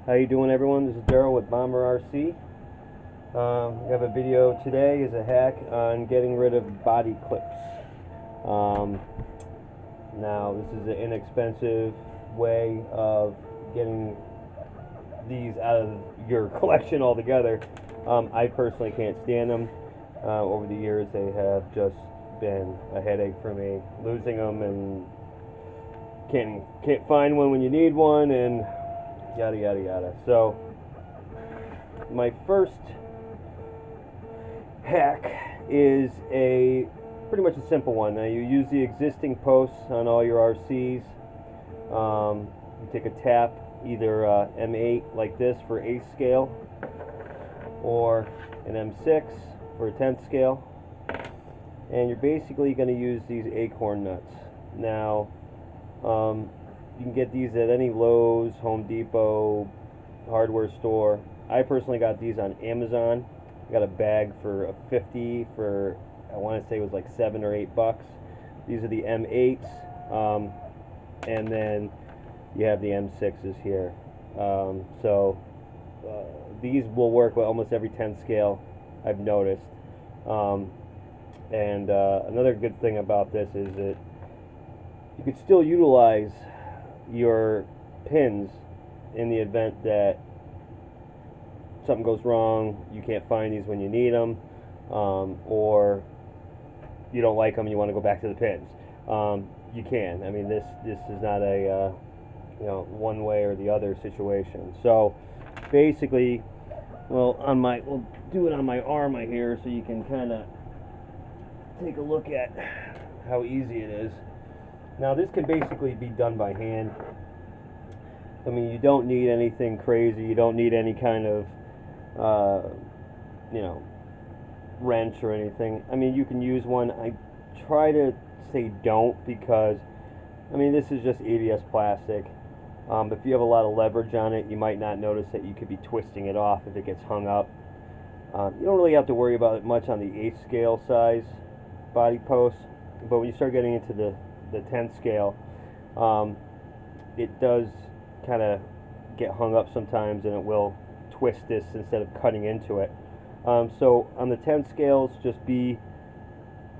How you doing, everyone? This is Daryl with Bomber RC. We have a video today as a hack on getting rid of body clips. Um, Now, this is an inexpensive way of getting these out of your collection altogether. I personally can't stand them. Over the years, they have just been a headache for me. Losing them and can't find one when you need one, and yada yada yada. So my first hack is a pretty much a simple one. Now, you use the existing posts on all your RCs. You take a tap, either M8 like this for 8th scale, or an M6 for a 10th scale, and you're basically going to use these acorn nuts. Now, you can get these at any Lowe's, Home Depot, hardware store. I personally got these on Amazon. I got a bag for a 50 for, I want to say it was like $7 or $8. These are the M8s, and then you have the M6s here. These will work with almost every 10 scale, I've noticed. Another good thing about this is that you could still utilize your pins in the event that something goes wrong, you can't find these when you need them, or you don't like them and you want to go back to the pins. You can. I mean, this is not a one way or the other situation. So basically, we'll do it on my arm right here so you can kind of take a look at how easy it is. Now, this can basically be done by hand. I mean, you don't need anything crazy. You don't need any kind of wrench or anything. I mean, you can use one. I try to say don't, because I mean, this is just ABS plastic. If you have a lot of leverage on it, you might not notice that you could be twisting it off if it gets hung up. You don't really have to worry about it much on the 8th scale size body posts, but when you start getting into the 10th scale, it does kind of get hung up sometimes, and it will twist this instead of cutting into it. So on the 10 scales, just be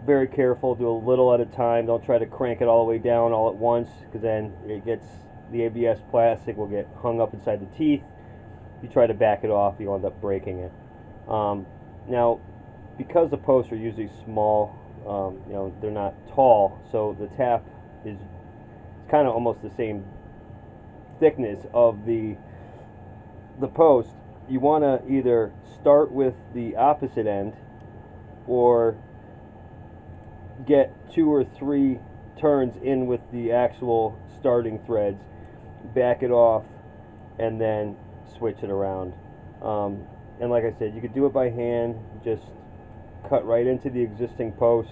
very careful. Do a little at a time. Don't try to crank it all the way down all at once, because then the ABS plastic will get hung up inside the teeth. If you try to back it off, you'll end up breaking it. Now, because the posts are usually small, they're not tall, so the tap is kind of almost the same thickness of the post. You want to either start with the opposite end, or get 2 or 3 turns in with the actual starting threads, back it off, and then switch it around. And like I said, you could do it by hand. Just cut right into the existing post.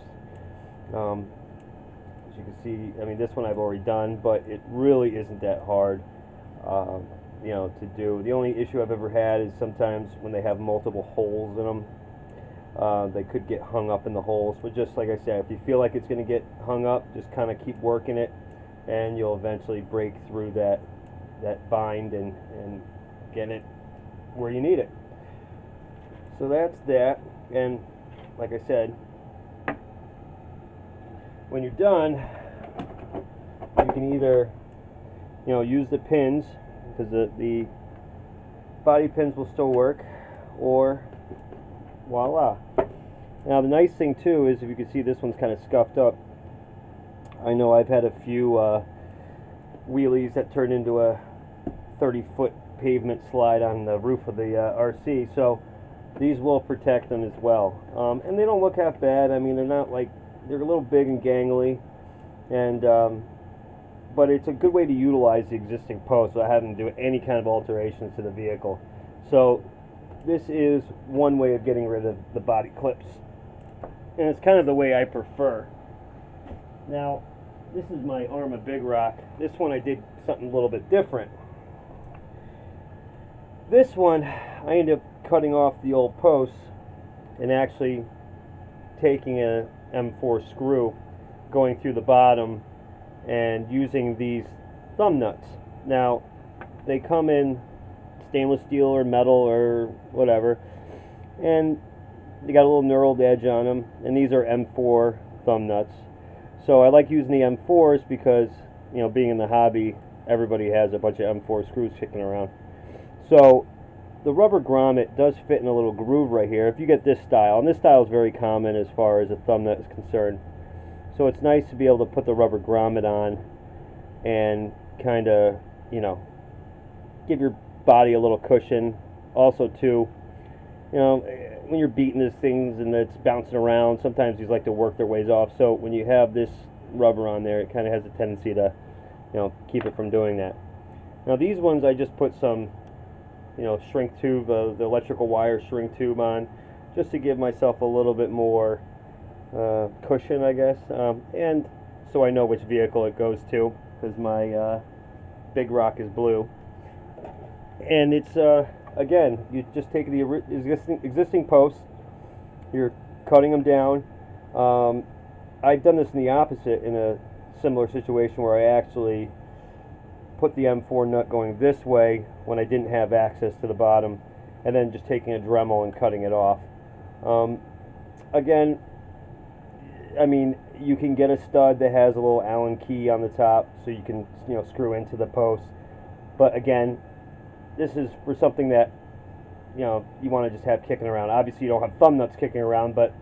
As you can see, I mean, this one I've already done, but it really isn't that hard to do. The only issue I've ever had is sometimes when they have multiple holes in them, they could get hung up in the holes. But just like I said, if you feel like it's going to get hung up, just kind of keep working it, and you'll eventually break through that bind and get it where you need it. So that's that. And like I said, when you're done, you can either use the pins, because the body pins will still work, or voila. Now, the nice thing too is, if you can see, this one's kind of scuffed up. I know I've had a few wheelies that turned into a 30-foot pavement slide on the roof of the RC, so these will protect them as well. And they don't look half bad. I mean, they're a little big and gangly, and but it's a good way to utilize the existing post without having to do any kind of alterations to the vehicle. So this is one way of getting rid of the body clips, and it's kind of the way I prefer. Now, this is my arm of Big Rock. This one I did something a little bit different. This one, I ended up cutting off the old posts and actually taking a M4 screw, going through the bottom, and using these thumb nuts. Now, they come in stainless steel or metal or whatever, and they got a little knurled edge on them, and these are M4 thumb nuts. So I like using the M4s because, you know, being in the hobby, everybody has a bunch of M4 screws kicking around. So the rubber grommet does fit in a little groove right here if you get this style, and this style is very common as far as a thumb nut is concerned. So it's nice to be able to put the rubber grommet on and kind of, you know, give your body a little cushion. Also too, you know, when you're beating these things and it's bouncing around, sometimes these like to work their ways off. So when you have this rubber on there, it kind of has a tendency to, you know, keep it from doing that. Now these ones I just put some, you know, shrink tube, the electrical wire shrink tube on, just to give myself a little bit more cushion, I guess, and so I know which vehicle it goes to, because my big rock is blue. And it's again, you just take the existing posts, you're cutting them down. I've done this in the opposite, in a similar situation where I actually put the M4 nut going this way when I didn't have access to the bottom, and then just taking a Dremel and cutting it off. Again, I mean, you can get a stud that has a little Allen key on the top, so you can, you know, screw into the post. But again, this is for something that, you know, you want to just have kicking around. Obviously, you don't have thumb nuts kicking around, but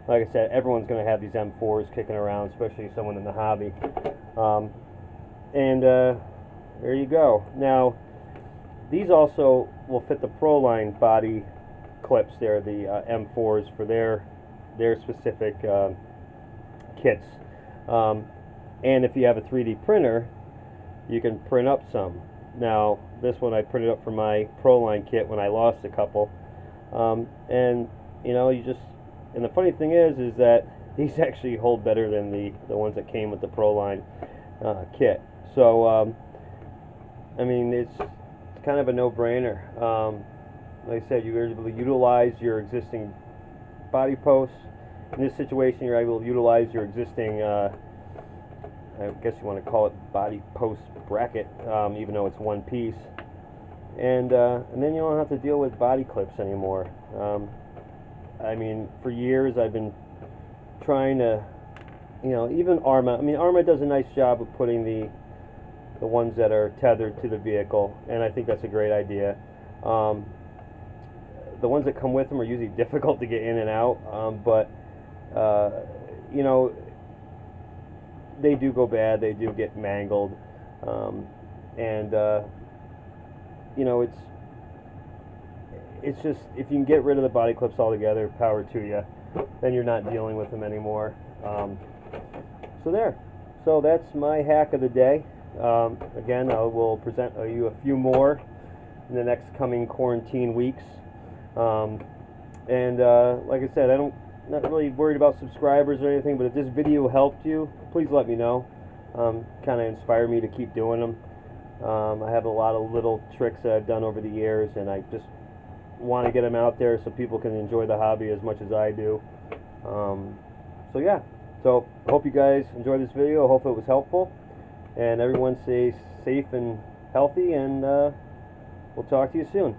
like I said, everyone's going to have these M4s kicking around, especially someone in the hobby. There you go. Now, these also will fit the Proline body clips there, the M4s for their specific kits. And if you have a 3D printer, you can print up some. Now, this one I printed up for my Proline kit when I lost a couple. And, you know, and the funny thing is that these actually hold better than the ones that came with the Proline kit. So, I mean, it's kind of a no-brainer. Like I said, you're able to utilize your existing body posts. In this situation, you're able to utilize your existing, I guess you want to call it body post bracket, even though it's one piece. And then you don't have to deal with body clips anymore. I mean, for years I've been trying to, you know, even Arma. I mean, Arma does a nice job of putting the ones that are tethered to the vehicle, and I think that's a great idea. The ones that come with them are usually difficult to get in and out, but you know, they do go bad, they do get mangled, and you know, it's just, if you can get rid of the body clips altogether, power to you, then you're not dealing with them anymore. So that's my hack of the day. Again, I will present you a few more in the next coming quarantine weeks. Like I said, not really worried about subscribers or anything, but if this video helped you, please let me know. Kind of inspire me to keep doing them. I have a lot of little tricks that I've done over the years, and I just want to get them out there so people can enjoy the hobby as much as I do. So yeah, so I hope you guys enjoyed this video. I hope it was helpful, and everyone stays safe and healthy, and we'll talk to you soon.